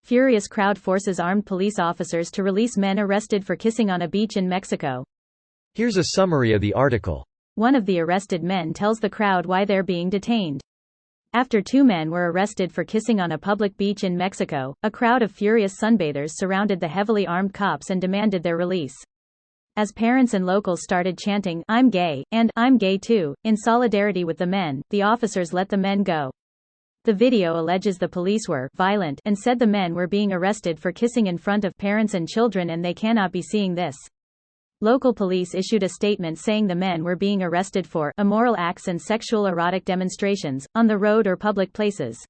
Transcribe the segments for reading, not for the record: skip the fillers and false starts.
Furious crowd forces armed police officers to release men arrested for kissing on a beach in Mexico. Here's a summary of the article. One of the arrested men tells the crowd why they're being detained. After 2 men were arrested for kissing on a public beach in Mexico, a crowd of furious sunbathers surrounded the heavily armed cops and demanded their release. As parents and locals started chanting, "I'm gay," and "I'm gay too," in solidarity with the men, the officers let the men go. The video alleges the police were violent and said the men were being arrested for kissing in front of parents and children and they cannot be seeing this. Local police issued a statement saying the men were being arrested for immoral acts and sexual erotic demonstrations, on the road or public places.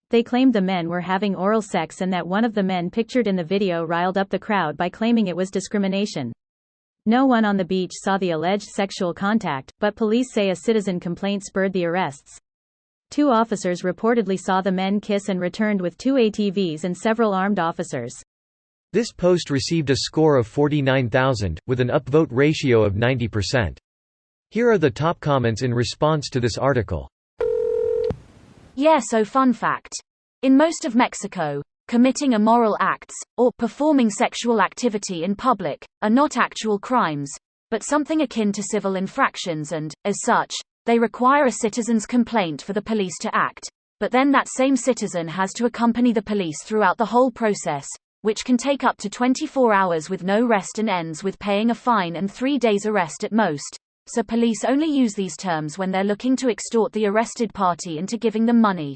They claimed the men were having oral sex and that one of the men pictured in the video riled up the crowd by claiming it was discrimination. No one on the beach saw the alleged sexual contact, but police say a citizen complaint spurred the arrests. 2 officers reportedly saw the men kiss and returned with 2 ATVs and several armed officers. This post received a score of 49,000, with an upvote ratio of 90%. Here are the top comments in response to this article. Yeah, so fun fact. In most of Mexico, committing immoral acts, or performing sexual activity in public, are not actual crimes, but something akin to civil infractions and, as such, they require a citizen's complaint for the police to act, but then that same citizen has to accompany the police throughout the whole process, which can take up to 24 hours with no rest and ends with paying a fine and 3 days arrest at most, so police only use these terms when they're looking to extort the arrested party into giving them money.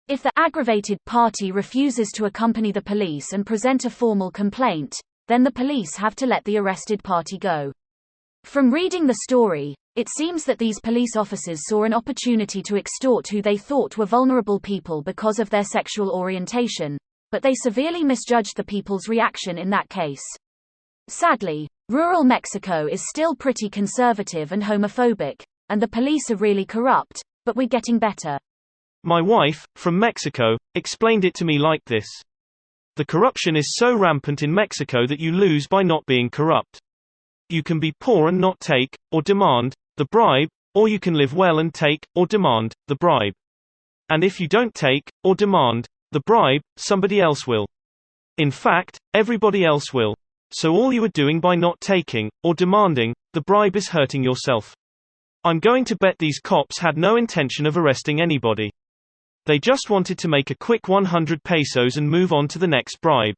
If the aggravated party refuses to accompany the police and present a formal complaint, then the police have to let the arrested party go. From reading the story, it seems that these police officers saw an opportunity to extort who they thought were vulnerable people because of their sexual orientation, but they severely misjudged the people's reaction in that case. Sadly, rural Mexico is still pretty conservative and homophobic, and the police are really corrupt, but we're getting better. My wife, from Mexico, explained it to me like this. The corruption is so rampant in Mexico that you lose by not being corrupt. You can be poor and not take, or demand, the bribe, or you can live well and take, or demand, the bribe. And if you don't take, or demand, the bribe, somebody else will. In fact, everybody else will. So all you are doing by not taking, or demanding, the bribe is hurting yourself. I'm going to bet these cops had no intention of arresting anybody. They just wanted to make a quick 100 pesos and move on to the next bribe.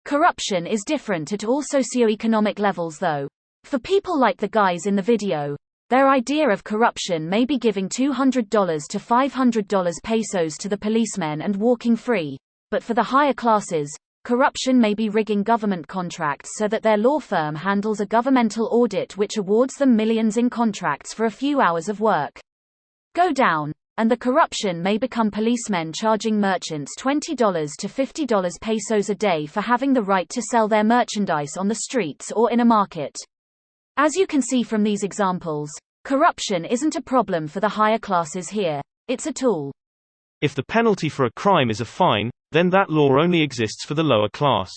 Corruption is different at all socioeconomic levels though. For people like the guys in the video, their idea of corruption may be giving $200 to $500 pesos to the policemen and walking free, but for the higher classes, corruption may be rigging government contracts so that their law firm handles a governmental audit which awards them millions in contracts for a few hours of work. Go down, and the corruption may become policemen charging merchants $20 to $50 pesos a day for having the right to sell their merchandise on the streets or in a market. As you can see from these examples, corruption isn't a problem for the higher classes here, it's a tool. If the penalty for a crime is a fine, then that law only exists for the lower class.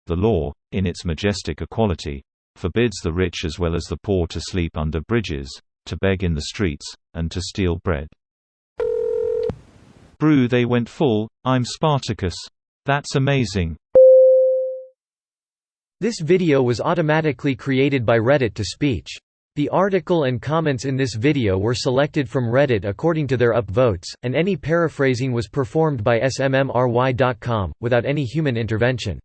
The law, in its majestic equality, forbids the rich as well as the poor to sleep under bridges, to beg in the streets, and to steal bread. Brew they went full, I'm Spartacus. That's amazing. This video was automatically created by Reddit to speech. The article and comments in this video were selected from Reddit according to their upvotes, and any paraphrasing was performed by smmry.com, without any human intervention.